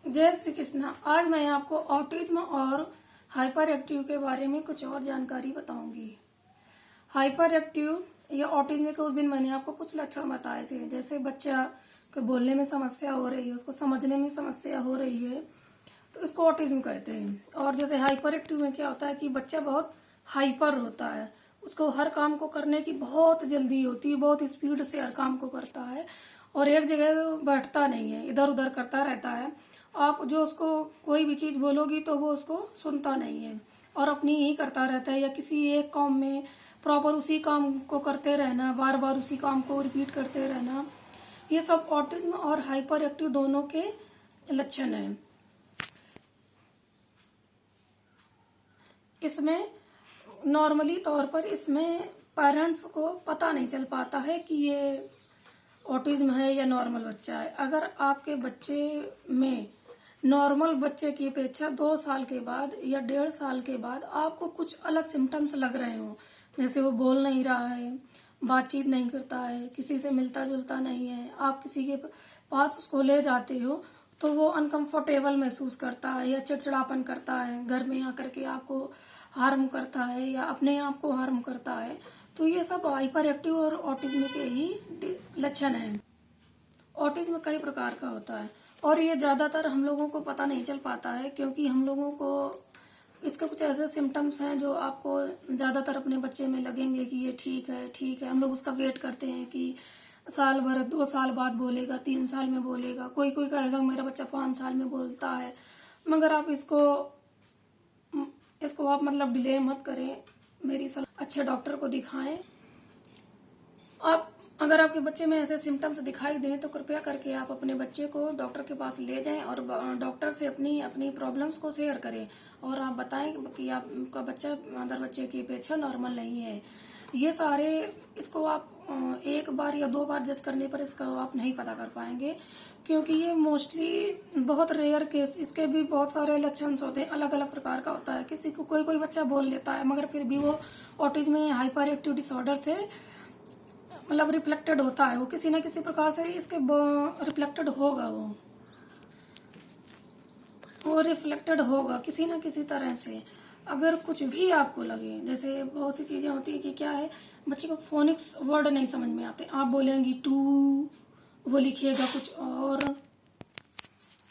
जय श्री कृष्णा। आज मैं आपको ऑटिज्म और हाइपर एक्टिव के बारे में कुछ और जानकारी बताऊंगी। हाइपर एक्टिव या ऑटिज्म के उस दिन मैंने आपको कुछ लक्षण बताए थे, जैसे बच्चा को बोलने में समस्या हो रही है, उसको समझने में समस्या हो रही है, तो इसको ऑटिज्म कहते हैं। और जैसे हाइपर एक्टिव में क्या होता है कि बच्चा बहुत हाइपर होता है, उसको हर काम को करने की बहुत जल्दी होती है, बहुत स्पीड से हर काम को करता है और एक जगह बैठता नहीं है, इधर उधर करता रहता है। आप जो उसको कोई भी चीज बोलोगी तो वो उसको सुनता नहीं है और अपनी ही करता रहता है, या किसी एक काम में प्रॉपर उसी काम को करते रहना, बार बार उसी काम को रिपीट करते रहना, ये सब ऑटिज्म और हाइपर एक्टिव दोनों के लक्षण हैं। इसमें नॉर्मली तौर पर इसमें पेरेंट्स को पता नहीं चल पाता है कि ये ऑटिज्म है या नॉर्मल बच्चा है। अगर आपके बच्चे में नॉर्मल बच्चे की अपेक्षा 2 साल के बाद या 1.5 साल के बाद आपको कुछ अलग सिम्टम्स लग रहे हो, जैसे वो बोल नहीं रहा है, बातचीत नहीं करता है, किसी से मिलता जुलता नहीं है, आप किसी के पास उसको ले जाते हो तो वो अनकंफर्टेबल महसूस करता है या चिड़चिड़ापन करता है, घर में आकर के आपको हार्म करता है या अपने आप को हार्म करता है, तो ये सब हाइपर एक्टिव और ऑटिज्म के ही लक्षण हैं। ऑटिज्म कई प्रकार का होता है और ये ज्यादातर हम लोगों को पता नहीं चल पाता है, क्योंकि हम लोगों को इसके कुछ ऐसे सिम्टम्स हैं जो आपको ज्यादातर अपने बच्चे में लगेंगे कि ये ठीक है ठीक है। हम लोग उसका वेट करते हैं कि साल भर 2 साल बाद बोलेगा, 3 साल में बोलेगा, कोई कोई कहेगा मेरा बच्चा 5 साल में बोलता है। मगर आप इसको आप मतलब डिले मत करें, मेरी सलाह अच्छे डॉक्टर को दिखाएं। आप अगर आपके बच्चे में ऐसे सिम्टम्स दिखाई दें तो कृपया करके आप अपने बच्चे को डॉक्टर के पास ले जाएं और डॉक्टर से अपनी प्रॉब्लम्स को शेयर करें और आप बताएं कि आपका बच्चा अदर बच्चे की अपेक्षा नॉर्मल नहीं है। ये सारे इसको आप 1 बार या 2 बार जज करने पर इसका आप नहीं पता कर पाएंगे, क्योंकि ये मोस्टली बहुत रेयर केस, इसके भी बहुत सारे लक्षण होते हैं, अलग अलग प्रकार का होता है। किसी को कोई बच्चा बोल लेता है मगर फिर भी वो ऑटिज्म या हाइपर एक्टिव डिसऑर्डर से मतलब रिफ्लेक्टेड होता है, वो किसी न किसी प्रकार से इसके रिफ्लेक्टेड होगा, वो रिफ्लेक्टेड होगा किसी न किसी तरह से। अगर कुछ भी आपको लगे, जैसे बहुत सी चीजें होती है कि क्या है, बच्चे को फोनिक्स वर्ड नहीं समझ में आते, आप बोलेंगी टू, वो लिखिएगा कुछ और,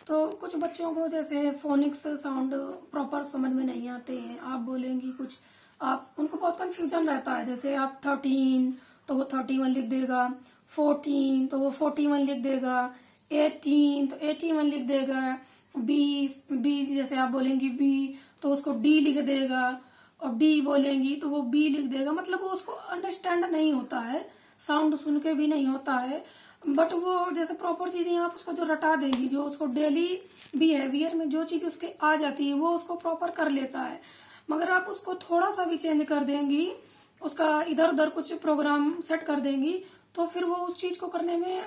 तो कुछ बच्चों को जैसे फोनिक्स साउंड प्रॉपर समझ में नहीं आते हैं, आप बोलेंगी कुछ, आप उनको बहुत कंफ्यूजन रहता है, जैसे आप 13 तो वो 31 लिख देगा, 14 तो वो 41 लिख देगा, 18 तो 81 लिख देगा, 20 जैसे आप बोलेंगी बी तो उसको डी लिख देगा, और डी बोलेंगी तो वो बी लिख देगा। मतलब वो उसको अंडरस्टैंड नहीं होता है, साउंड सुन के भी नहीं होता है, बट वो जैसे प्रॉपर चीजें आप उसको जो रटा देगी, जो उसको डेली बिहेवियर में जो चीज उसके आ जाती है वो उसको प्रॉपर कर लेता है। मगर आप उसको थोड़ा सा भी चेंज कर देंगी, उसका इधर उधर कुछ प्रोग्राम सेट कर देंगी, तो फिर वो उस चीज को करने में,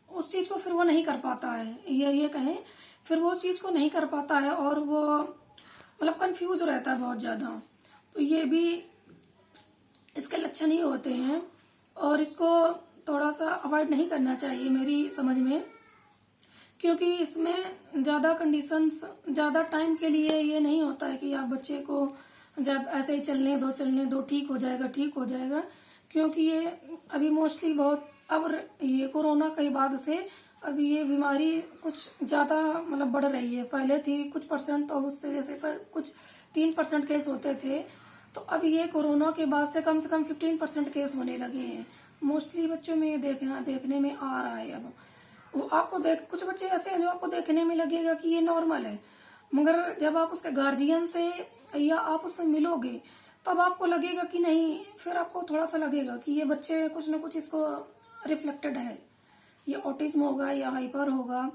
उस चीज को फिर वो नहीं कर पाता है, ये कहें फिर वो उस चीज को नहीं कर पाता है और वो मतलब कंफ्यूज रहता है बहुत ज्यादा। तो ये भी इसके लक्षण ही होते हैं और इसको थोड़ा सा अवॉइड नहीं करना चाहिए मेरी समझ में, क्योंकि इसमें ज्यादा कंडीशंस ज्यादा टाइम के लिए ये नहीं होता है कि आप बच्चे को जब ऐसे ही चलने दो ठीक हो जाएगा, क्योंकि ये अभी मोस्टली बहुत अब ये कोरोना के बाद से अभी ये बीमारी कुछ ज्यादा मतलब बढ़ रही है। पहले थी कुछ परसेंट, तो उससे जैसे कुछ 3% केस होते थे, तो अब ये कोरोना के बाद से कम 15% केस होने लगे हैं। मोस्टली बच्चों में ये देखने में आ रहा है। अब वो आपको कुछ बच्चे ऐसे हैं जो आपको देखने में लगेगा कि ये नॉर्मल है, मगर जब आप उसके गार्जियन से या आप उससे मिलोगे तब आपको लगेगा कि नहीं, फिर आपको थोड़ा सा लगेगा कि ये बच्चे कुछ न कुछ इसको रिफ्लेक्टेड है, ये ऑटिज्म होगा या हाइपर होगा,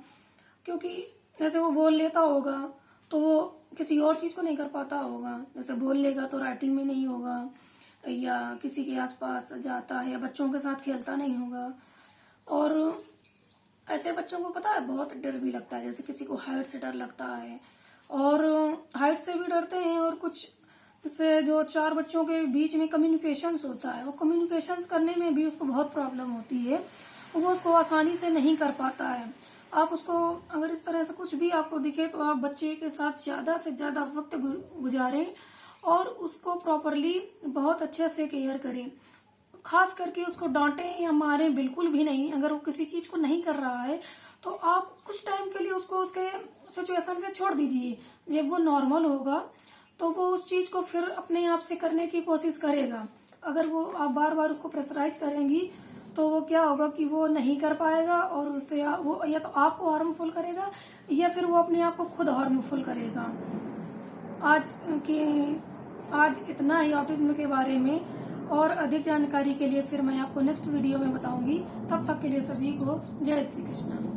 क्योंकि जैसे वो बोल लेता होगा तो वो किसी और चीज को नहीं कर पाता होगा, जैसे बोल लेगा तो राइटिंग में नहीं होगा, या किसी के आसपास जाता है या बच्चों के साथ खेलता नहीं होगा। और ऐसे बच्चों को पता है बहुत डर भी लगता है, जैसे किसी को हाइट से डर लगता है, और हाइट से भी डरते हैं, और कुछ से जो 4 बच्चों के बीच में कम्युनिकेशन होता है, वो कम्युनिकेशन करने में भी उसको बहुत प्रॉब्लम होती है, वो उसको आसानी से नहीं कर पाता है। आप उसको अगर इस तरह से कुछ भी आपको दिखे तो आप बच्चे के साथ ज़्यादा से ज़्यादा वक्त गुजारें और उसको प्रॉपरली बहुत अच्छे से केयर करें। खास करके उसको डांटें या मारें बिल्कुल भी नहीं। अगर वो किसी चीज को नहीं कर रहा है तो आप कुछ टाइम के लिए उसको उसके सिचुएशन पे छोड़ दीजिए। जब वो नॉर्मल होगा तो वो उस चीज को फिर अपने आप से करने की कोशिश करेगा। अगर वो आप बार बार उसको प्रेशराइज करेंगी तो वो क्या होगा कि वो नहीं कर पाएगा और उससे वो या तो आपको हार्मफुल करेगा या फिर वो अपने आप को खुद हार्मफुल करेगा। आज के आज इतना ही ऑटिज्म के बारे में, और अधिक जानकारी के लिए फिर मैं आपको नेक्स्ट वीडियो में बताऊंगी। तब तक के लिए सभी को जय श्री कृष्ण।